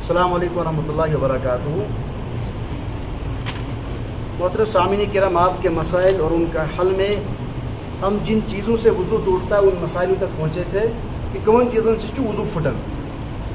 السلام علیکم ورحمۃ اللہ وبرکاتہ۔ محترم سامعین کرام، آپ کے مسائل اور ان کا حل میں ہم جن چیزوں سے وضو ٹوٹتا ہے ان مسائلوں تک پہنچے تھے کہ کون چیزوں سے وضو پھٹن،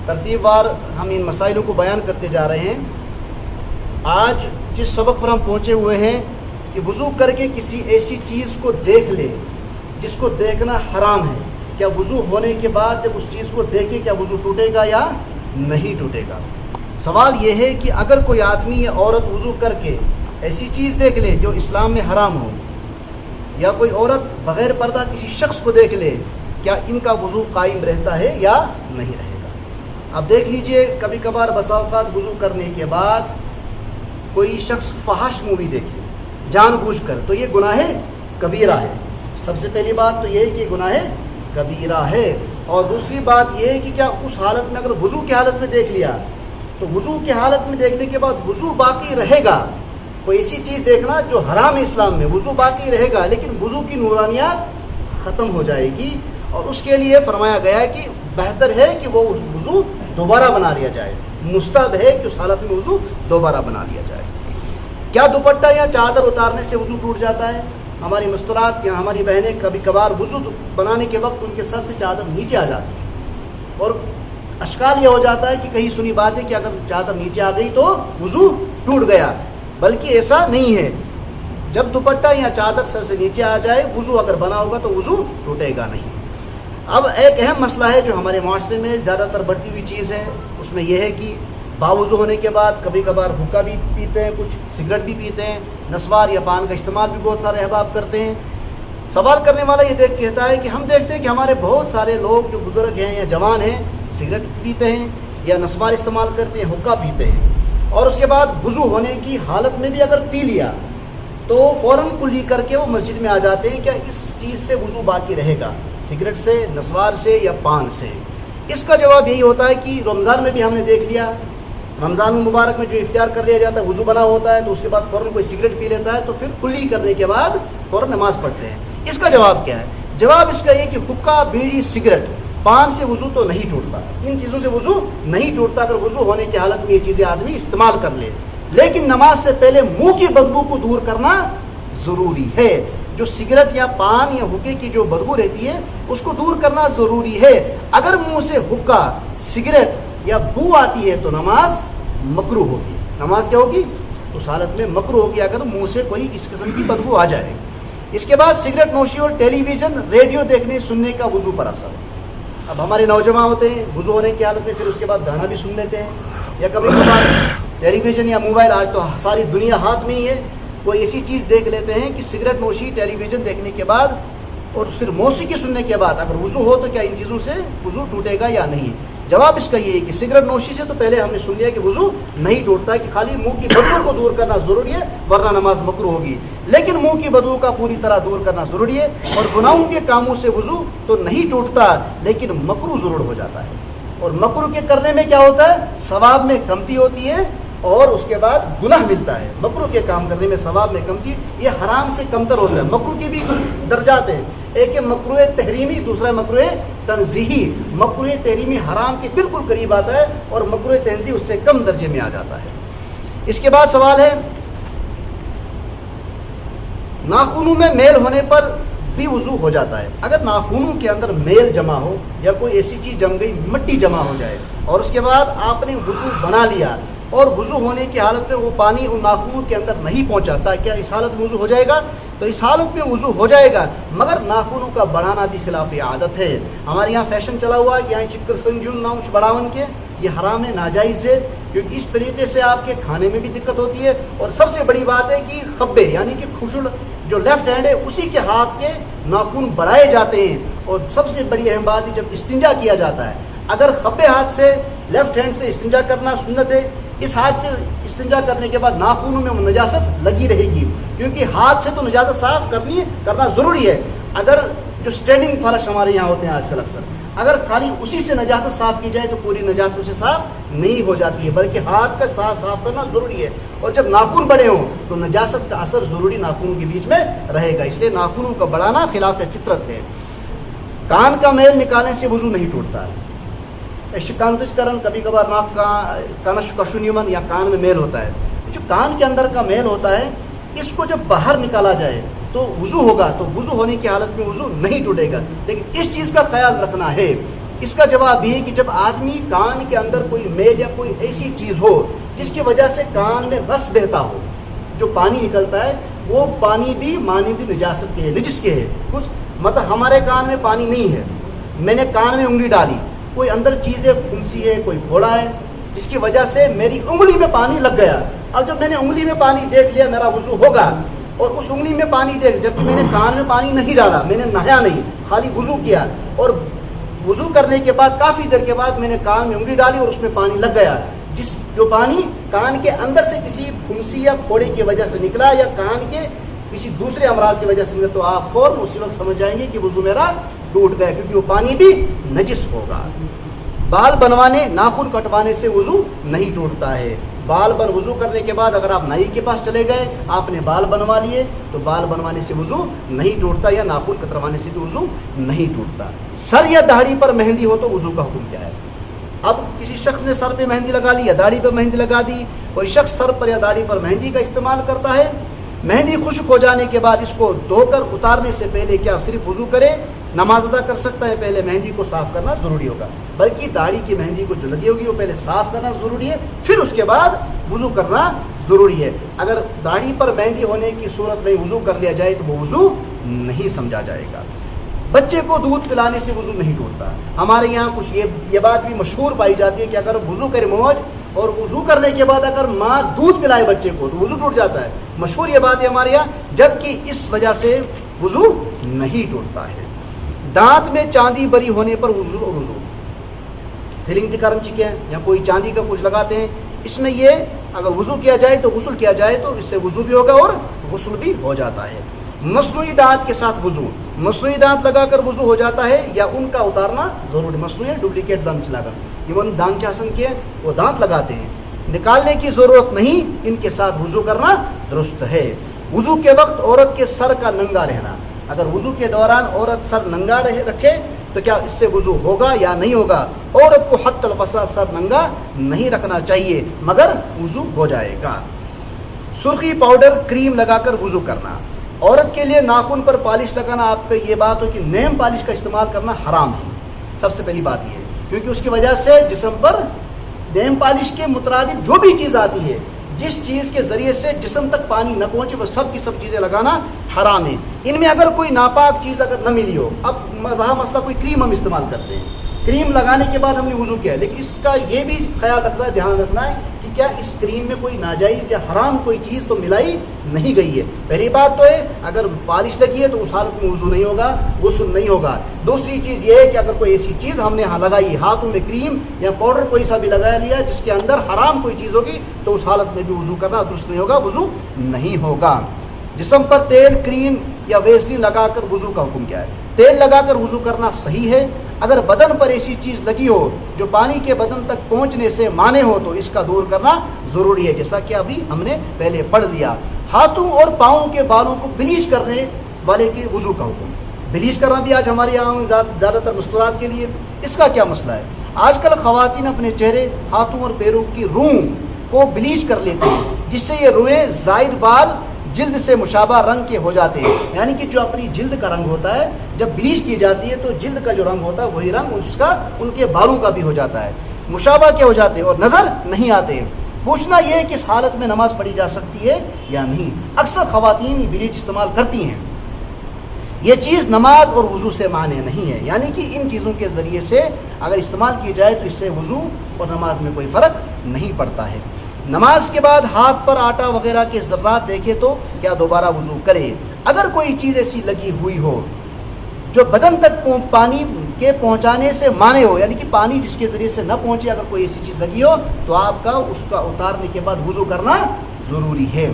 ترتیب وار ہم ان مسائلوں کو بیان کرتے جا رہے ہیں۔ آج جس سبق پر ہم پہنچے ہوئے ہیں کہ وضو کر کے کسی ایسی چیز کو دیکھ لے جس کو دیکھنا حرام ہے، کیا وضو ہونے کے بعد جب اس چیز کو دیکھے کیا وضو ٹوٹے گا یا نہیں ٹوٹے گا؟ سوال یہ ہے کہ اگر کوئی آدمی یا عورت وضو کر کے ایسی چیز دیکھ لے جو اسلام میں حرام ہو، یا کوئی عورت بغیر پردہ کسی شخص کو دیکھ لے، کیا ان کا وضو قائم رہتا ہے یا نہیں رہے گا؟ اب دیکھ لیجئے، کبھی کبھار بسا اوقات وضو کرنے کے بعد کوئی شخص فحش مووی دیکھے جان بوجھ کر، تو یہ گناہ کبیرہ ہے۔ سب سے پہلی بات تو یہ ہے کہ گناہ کبیرہ ہے، اور دوسری بات یہ ہے کہ کیا اس حالت میں اگر وضو کی حالت میں دیکھ لیا تو وضو کی حالت میں دیکھنے کے بعد وضو باقی رہے گا؟ کوئی ایسی چیز دیکھنا جو حرام ہے اسلام میں، وضو باقی رہے گا لیکن وضو کی نورانیات ختم ہو جائے گی، اور اس کے لیے فرمایا گیا ہے کہ بہتر ہے کہ وہ وضو دوبارہ بنا لیا جائے، مستحب ہے کہ اس حالت میں وضو دوبارہ بنا لیا جائے۔ کیا دوپٹہ یا چادر اتارنے سے وضو ٹوٹ جاتا ہے؟ ہماری مستورات یا ہماری بہنیں کبھی کبھار وضو بنانے کے وقت ان کے سر سے چادر نیچے آ جاتی ہے، اور اشکال یہ ہو جاتا ہے کہ کہیں سنی بات ہے کہ اگر چادر نیچے آ گئی تو وضو ٹوٹ گیا، بلکہ ایسا نہیں ہے۔ جب دوپٹہ یا چادر سر سے نیچے آ جائے، وضو اگر بنا ہوگا تو وضو ٹوٹے گا نہیں۔ اب ایک اہم مسئلہ ہے جو ہمارے معاشرے میں زیادہ تر بڑھتی ہوئی چیز ہے، اس میں یہ ہے کہ باوضو ہونے کے بعد کبھی کبھار حقہ بھی پیتے ہیں، کچھ سگریٹ بھی پیتے ہیں، نسوار یا پان کا استعمال بھی بہت سارے احباب کرتے ہیں۔ سوال کرنے والا یہ کہتا ہے کہ ہم دیکھتے ہیں کہ ہمارے بہت سارے لوگ جو بزرگ ہیں یا جوان ہیں سگریٹ پیتے ہیں یا نسوار استعمال کرتے ہیں، حقہ پیتے ہیں، اور اس کے بعد وضو ہونے کی حالت میں بھی اگر پی لیا تو فوراً کلی کر کے وہ مسجد میں آ جاتے ہیں۔ کیا اس چیز سے وضو باقی رہے گا، سگریٹ سے، نسوار سے یا پان سے؟ اس کا جواب یہی ہوتا ہے کہ رمضان میں بھی ہم نے دیکھ لیا، رمضان المبارک میں جو افطار کر لیا جاتا ہے، وضو بنا ہوتا ہے تو اس کے بعد فوراً کوئی سگریٹ پی لیتا ہے تو پھر کلی کرنے کے بعد فوراً نماز پڑھتے ہیں۔ اس کا جواب کیا ہے؟ جواب اس کا یہ کہ حقہ، بیڑی، سگریٹ، پان سے وضو تو نہیں ٹوٹتا، ان چیزوں سے وضو نہیں ٹوٹتا اگر وضو ہونے کی حالت میں یہ چیزیں آدمی استعمال کر لے، لیکن نماز سے پہلے منہ کی بدبو کو دور کرنا ضروری ہے۔ جو سگریٹ یا پان یا حقے کی جو بدبو رہتی ہے اس کو دور کرنا ضروری ہے۔ اگر منہ سے حقہ، سگریٹ یا بو آتی ہے تو نماز مکروہ ہوگی۔ نماز کیا ہوگی؟ اس حالت میں مکروہ ہوگی اگر منہ سے کوئی اس قسم کی بدبو آ جائے۔ اس کے بعد سگریٹ نوشی اور ٹیلی ویژن، ریڈیو دیکھنے سننے کا وضو پر اثر۔ اب ہمارے نوجوان ہوتے ہیں وضو ہونے کی حالت میں پھر اس کے بعد گانا بھی سن لیتے ہیں، یا کبھی کبھار ٹیلی ویژن یا موبائل، آج تو ساری دنیا ہاتھ میں ہی ہے، کوئی ایسی چیز دیکھ لیتے ہیں کہ سگریٹ نوشی، ٹیلی ویژن دیکھنے کے بعد اور پھر موسیقی سننے کے بعد اگر وضو ہو تو کیا ان چیزوں سے وضو ٹوٹے گا یا نہیں؟ جواب اس کا یہ ہے کہ سگریٹ نوشی سے تو پہلے ہم نے سن لیا کہ وضو نہیں ٹوٹتا، کہ خالی منہ کی بدبو کو دور کرنا ضروری ہے ورنہ نماز مکروہ ہوگی، لیکن منہ کی بدبو کا پوری طرح دور کرنا ضروری ہے۔ اور گناہوں کے کاموں سے وضو تو نہیں ٹوٹتا لیکن مکروہ ضرور ہو جاتا ہے، اور مکروہ کے کرنے میں کیا ہوتا ہے؟ ثواب میں کمتی ہوتی ہے اور اس کے بعد گناہ ملتا ہے۔ مکروہ کے کام کرنے میں ثواب میں کمتی، یہ حرام سے کمتر ہوتا ہے۔ مکروہ کے بھی درجات ہیں، ایک ہے مکروہ تحریمی، دوسرا ہے مکروہ تنزیہی۔ مکروہ تحریمی حرام کے بالکل قریب آتا ہے اور مکروہ تنزیہی اس سے کم درجے میں آ جاتا ہے۔ اس کے بعد سوال ہے، ناخنوں میں میل ہونے پر بھی وضو ہو جاتا ہے؟ اگر ناخنوں کے اندر میل جمع ہو یا کوئی ایسی چیز جم گئی، مٹی جمع ہو جائے، اور اس کے بعد آپ نے وضو بنا لیا اور وضو ہونے کی حالت میں وہ پانی ان ناخنوں کے اندر نہیں پہنچاتا، کیا اس حالت میں وضو ہو جائے گا؟ تو اس حالت میں وضو ہو جائے گا، مگر ناخنوں کا بڑھانا بھی خلاف عادت ہے۔ ہمارے یہاں فیشن چلا ہوا ہے کہ یہاں چکر سنجون ناؤش بڑھاون کے، یہ حرام ہے، ناجائز ہے، کیونکہ اس طریقے سے آپ کے کھانے میں بھی دقت ہوتی ہے، اور سب سے بڑی بات ہے کہ خبے یعنی کہ کھشڑ جو لیفٹ ہینڈ ہے اسی کے ہاتھ کے ناخن بڑھائے جاتے ہیں، اور سب سے بڑی اہم بات ہے جب استنجا کیا جاتا ہے، اگر خبے ہاتھ سے لیفٹ ہینڈ سے استنجا کرنا سنت ہے، اس ہاتھ سے استنجا کرنے کے بعد ناخنوں میں وہ نجاست لگی رہے گی، کیونکہ ہاتھ سے تو نجاست صاف کرنا ضروری ہے۔ اگر جو اسٹینڈنگ فرش ہمارے یہاں ہوتے ہیں آج کل اکثر، اگر خالی اسی سے نجاست صاف کی جائے تو پوری نجاست اسے صاف نہیں ہو جاتی ہے، بلکہ ہاتھ کا صاف کرنا ضروری ہے، اور جب ناخن بڑے ہوں تو نجاست کا اثر ضروری ناخنوں کے بیچ میں رہے گا، اس لیے ناخنوں کا بڑھانا خلاف فطرت ہے۔ کان کا میل نکالنے سے وضو نہیں ٹوٹتا ہے۔ شکانتش کرن کبھی کبھار ناک کا کانش کشونیمن یا کان میں میل ہوتا ہے. جو کان کے اندر کا میل ہوتا ہے اس کو جب باہر نکالا جائے تو وضو ہوگا, تو وضو ہونے کی حالت میں وضو نہیں ٹوٹے گا. لیکن اس چیز کا خیال رکھنا ہے. اس کا جواب یہ ہے کہ جب آدمی کان کے اندر کوئی میل یا کوئی ایسی چیز ہو جس کی وجہ سے کان میں رس بہتا ہو, جو پانی نکلتا ہے وہ پانی بھی مانند نجاست کے ہے, نجس کے ہے. مطلب ہمارے کان میں پانی نہیں ہے, میں نے کان میں انگلی ڈالی, کوئی اندر چیز ہے, پھنسی ہے, کوئی گھوڑا ہے, جس کی وجہ سے میری انگلی میں پانی لگ گیا. اب جب میں نے انگلی میں پانی دیکھ لیا میرا وضو ہوگا, اور اس انگلی میں پانی دیکھ, جبکہ میں نے کان میں پانی نہیں ڈالا, میں نے نہایا نہیں, خالی وضو کیا, اور وضو کرنے کے بعد کافی دیر کے بعد میں نے کان میں انگلی ڈالی اور اس میں پانی لگ گیا, جو پانی کان کے اندر سے کسی پھنسی یا پھوڑے کی وجہ سے نکلا یا کان کے کسی دوسرے امراض کی وجہ سے نکلا, تو آپ فوراً اسی وقت سمجھ جائیں گے کہ وضو میرا ٹوٹ گیا, کیونکہ وہ پانی بھی نجس ہوگا. بال بنوانے, ناخن کٹوانے سے وضو نہیں ٹوٹتا ہے. بال بن وضو کرنے کے بعد اگر آپ نائی کے پاس چلے گئے, آپ نے بال بنوا لیے, تو بال بنوانے سے وضو نہیں ٹوٹتا, یا ناخن کتروانے سے بھی وضو نہیں ٹوٹتا. سر یا داڑھی پر مہندی ہو تو وضو کا حکم کیا ہے؟ اب کسی شخص نے سر پہ مہندی لگا لی یا داڑھی پہ مہندی لگا دی, کوئی شخص سر پر یا داڑھی پر مہندی کا استعمال کرتا ہے, مہندی خشک ہو جانے کے بعد اس کو دھو کر اتارنے سے پہلے کیا صرف وضو کرے, نماز ادا کر سکتا ہے؟ پہلے مہندی کو صاف کرنا ضروری ہوگا, بلکہ داڑھی کی مہندی کو جو لگی ہوگی وہ پہلے صاف کرنا ضروری ہے, پھر اس کے بعد وضو کرنا ضروری ہے. اگر داڑھی پر مہندی ہونے کی صورت میں وضو کر لیا جائے تو وہ وضو نہیں سمجھا جائے گا. بچے کو دودھ پلانے سے وضو نہیں ٹوٹتا. ہمارے یہاں کچھ یہ بات بھی مشہور پائی جاتی ہے کہ اگر وضو کرے موج, اور وضو کرنے کے بعد اگر ماں دودھ پلائے بچے کو تو وضو ٹوٹ جاتا ہے. مشہور یہ بات ہے ہمارے یہاں, جبکہ اس وجہ سے وضو نہیں ٹوٹتا ہے. دانت میں چاندی بری ہونے پر وضو فیلنگ کرم چکے ہیں یا کوئی چاندی کا کچھ لگاتے ہیں, اس میں یہ اگر وضو کیا جائے تو غسل کیا جائے تو اس سے وضو بھی ہوگا اور غسل بھی ہو جاتا ہے. مصنوعی دانت کے ساتھ وضو, مصنوعی دانت لگا کر وضو ہو جاتا ہے یا ان کا اتارنا ضروری؟ مصنوعی ڈپلیکیٹ دانت لگا کر, ایون دانت حسن کے وہ دانت لگاتے ہیں, نکالنے کی ضرورت نہیں, ان کے ساتھ وضو کرنا درست ہے. وضو کے وقت عورت کے سر کا ننگا رہنا, اگر وضو کے دوران عورت سر ننگا رکھے تو کیا اس سے وضو ہوگا یا نہیں ہوگا؟ عورت کو حتی الوسع سر ننگا نہیں رکھنا چاہیے مگر وضو ہو جائے گا. سرخی پاؤڈر کریم لگا کر وضو کرنا, عورت کے لیے ناخن پر پالش لگانا, آپ پہ یہ بات ہو کہ نیم پالش کا استعمال کرنا حرام ہے. سب سے پہلی بات یہ ہے کیونکہ اس کی وجہ سے جسم پر نیم پالش کے مترادف جو بھی چیز آتی ہے, جس چیز کے ذریعے سے جسم تک پانی نہ پہنچے وہ سب کی سب چیزیں لگانا حرام ہے. ان میں اگر کوئی ناپاک چیز اگر نہ ملی ہو, اب رہا مسئلہ کوئی کریم ہم استعمال کرتے ہیں, کریم لگانے کے بعد ہم نے وضو کیا ہے, لیکن اس کا یہ بھی خیال رکھنا ہے, دھیان رکھنا ہے کہ کیا اس کریم میں کوئی ناجائز یا حرام کوئی چیز تو ملائی نہیں گئی ہے. پہلی بات تو ہے اگر پالش لگی ہے تو اس حالت میں وضو نہیں ہوگا, غسل نہیں ہوگا. دوسری چیز یہ ہے کہ اگر کوئی ایسی چیز ہم نے لگائی, ہاتھوں میں کریم یا پاؤڈر کوئی سا بھی لگا لیا جس کے اندر حرام کوئی چیز ہوگی, تو اس حالت میں بھی وضو کرنا درست نہیں ہوگا, وضو نہیں ہوگا. جسم پر تیل, کریم یا ویسلین لگا کر وضو کا حکم کیا ہے؟ تیل لگا کر وضو کرنا صحیح ہے. اگر بدن پر ایسی چیز لگی ہو جو پانی کے بدن تک پہنچنے سے مانع ہو تو اس کا دور کرنا ضروری ہے, جیسا کہ ابھی ہم نے پہلے پڑھ لیا. ہاتھوں اور پاؤں کے بالوں کو بلیچ کرنے والے کے وضو کا حکم. بلیچ کرنا بھی آج ہمارے یہاں زیادہ تر مستورات کے لیے, اس کا کیا مسئلہ ہے؟ آج کل خواتین اپنے چہرے, ہاتھوں اور پیروں کی روح کو بلیچ کر لیتے ہیں, جس سے یہ روئیں زائد بال جلد سے مشابہ رنگ کے ہو جاتے ہیں. یعنی کہ جو اپنی جلد کا رنگ ہوتا ہے جب بلیچ کی جاتی ہے تو جلد کا جو رنگ ہوتا ہے وہی رنگ اس کا ان کے بالوں کا بھی ہو جاتا ہے, مشابہ کے ہو جاتے ہیں اور نظر نہیں آتے. پوچھنا یہ ہے کہ اس حالت میں نماز پڑھی جا سکتی ہے یا نہیں. اکثر خواتین بلیچ استعمال کرتی ہیں, یہ چیز نماز اور وضو سے مانع نہیں ہے, یعنی کہ ان چیزوں کے ذریعے سے اگر استعمال کی جائے تو اس سے وضو اور نماز میں کوئی فرق نہیں پڑتا ہے. نماز کے بعد ہاتھ پر آٹا وغیرہ کے ذرات دیکھے تو کیا دوبارہ وضو کرے؟ اگر کوئی چیز ایسی لگی ہوئی ہو جو بدن تک پانی کے پہنچانے سے مانع ہو, یعنی کہ پانی جس کے ذریعے سے نہ پہنچے, اگر کوئی ایسی چیز لگی ہو تو آپ کا اس کا اتارنے کے بعد وضو کرنا ضروری ہے.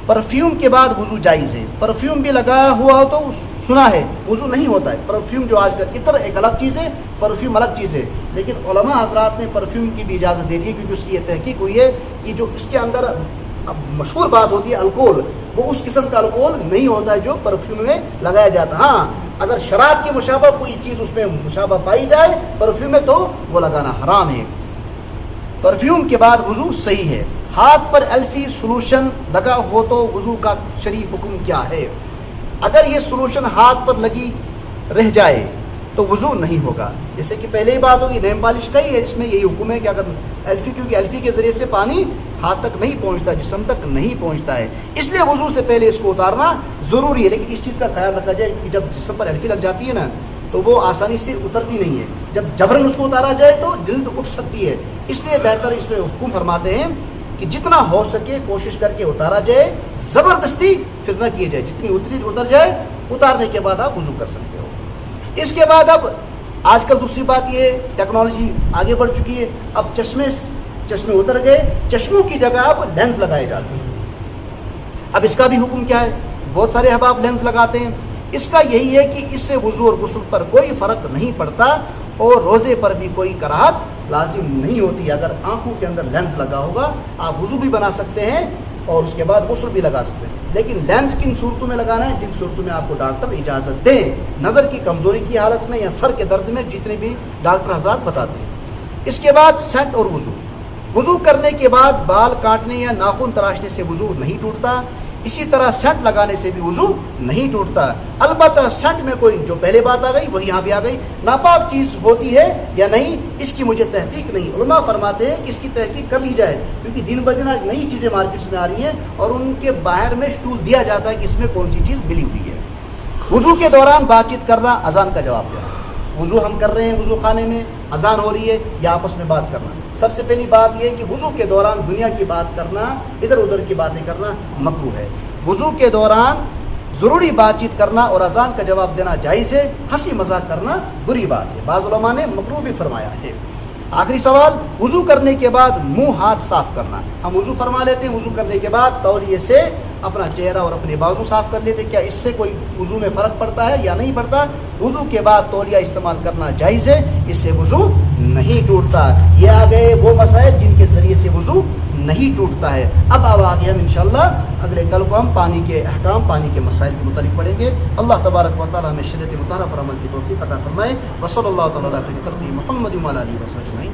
پرفیوم کے بعد وضو جائز ہے. پرفیوم بھی لگا ہوا ہو تو سنا ہے وضو نہیں ہوتا ہے. پرفیوم جو آج کل عطر ایک الگ چیز ہے, پرفیوم الگ چیز ہے, لیکن علماء حضرات نے پرفیوم کی بھی اجازت دے دی, کیونکہ اس کی یہ تحقیق ہوئی ہے کہ جو اس کے اندر اب مشہور بات ہوتی ہے الکول، وہ اس قسم کا الکول نہیں ہوتا ہے جو پرفیوم میں لگایا جاتا. ہاں اگر شراب کی مشابہ کوئی چیز اس میں مشابہ پائی جائے پرفیوم میں تو وہ لگانا حرام ہے. پرفیوم کے بعد وضو صحیح ہے. ہاتھ پر الفی سولوشن لگا ہو تو وضو کا شرعی حکم کیا ہے؟ اگر یہ سولوشن ہاتھ پر لگی رہ جائے تو وضو نہیں ہوگا. جیسے کہ پہلے ہی بات ہوگی نیم پالش کا ہی ہے، اس میں یہی حکم ہے کہ اگر الفی، کیونکہ الفی کے ذریعے سے پانی ہاتھ تک نہیں پہنچتا، جسم تک نہیں پہنچتا ہے، اس لیے وضو سے پہلے اس کو اتارنا ضروری ہے. لیکن اس چیز کا خیال رکھا جائے کہ جب جسم پر الفی لگ جاتی ہے نا تو وہ آسانی سے اترتی نہیں ہے. جب جبرن اس کو اتارا جائے تو جلد اٹھ سکتی ہے. اس لیے بہتر اس میں حکم فرماتے ہیں کہ جتنا ہو سکے کوشش کر کے اتارا جائے، زبردستی پھر نہ کیے جائے. جتنی اتر جائے، اتارنے کے بعد آپ وضو کر سکتے ہو. اس کے بعد اب آج کل دوسری بات یہ ہے، ٹیکنالوجی آگے بڑھ چکی ہے. اب چشمے اتر گئے، چشموں کی جگہ اب لینس لگائے جاتے ہیں. اب اس کا بھی حکم کیا ہے؟ بہت سارے احباب لینس لگاتے ہیں. اس کا یہی ہے کہ اس سے وضو اور غسل پر کوئی فرق نہیں پڑتا اور روزے پر بھی کوئی کراہت لازم نہیں ہوتی. اگر آنکھوں کے اندر لینس لگا ہوگا آپ وضو بھی بنا سکتے ہیں اور اس کے بعد غسل بھی لگا سکتے ہیں. لیکن لینس کن صورتوں میں لگانا ہے؟ جن صورتوں میں آپ کو ڈاکٹر اجازت دیں، نظر کی کمزوری کی حالت میں یا سر کے درد میں، جتنے بھی ڈاکٹر حضرات بتاتے ہیں. اس کے بعد سینٹ اور وضو کرنے کے بعد بال کاٹنے یا ناخن تراشنے سے وضو نہیں ٹوٹتا. اسی طرح سینٹ لگانے سے بھی وضو نہیں ٹوٹتا. البتہ سینٹ میں کوئی جو پہلے بات آ گئی وہی یہاں بھی آ گئی، ناپاک چیز ہوتی ہے یا نہیں اس کی مجھے تحقیق نہیں. علماء فرماتے ہیں کہ اس کی تحقیق کر لی جائے، کیونکہ دن بدن آج نئی چیزیں مارکیٹس میں آ رہی ہیں اور ان کے باہر میں شٹول دیا جاتا ہے کہ اس میں کون سی چیز ملی ہوئی ہے. وضو کے دوران بات چیت کرنا، اذان کا جواب دینا. وضو ہم کر رہے ہیں، وضو خانے میں اذان ہو رہی ہے یا آپس میں بات کرنا. سب سے پہلی بات یہ ہے کہ وضو کے دوران دنیا کی بات کرنا، ادھر ادھر کی باتیں کرنا مکروہ ہے. وضو کے دوران ضروری بات چیت کرنا اور اذان کا جواب دینا جائز ہے. ہنسی مذاق کرنا بری بات ہے. بعض علماء نے مکروہ بھی فرمایا ہے. آخری سوال، وضو کرنے کے بعد منہ ہاتھ صاف کرنا. ہم وضو فرما لیتے ہیں، وضو کرنے کے بعد تولیے سے اپنا چہرہ اور اپنے بازو صاف کر لیتے. کیا اس سے کوئی وضو میں فرق پڑتا ہے یا نہیں پڑتا؟ وضو کے بعد تولیہ استعمال کرنا جائز ہے، اس سے وضو نہیں ٹوٹتا. یہ آ گئے وہ مسائل جن کے ذریعے سے وضو نہیں ٹوٹتا ہے. اب آگے ہم انشاءاللہ اگلے کل کو ہم پانی کے احکام، پانی کے مسائل کے متعلق پڑھیں گے. اللہ تبارک و تعالی ہمیں شریعت مطالعہ پر عمل کی توفیق عطا فرمائے. وصلی اللہ تعالی علی محمد و علی آلہ وصحبہ اجمعین.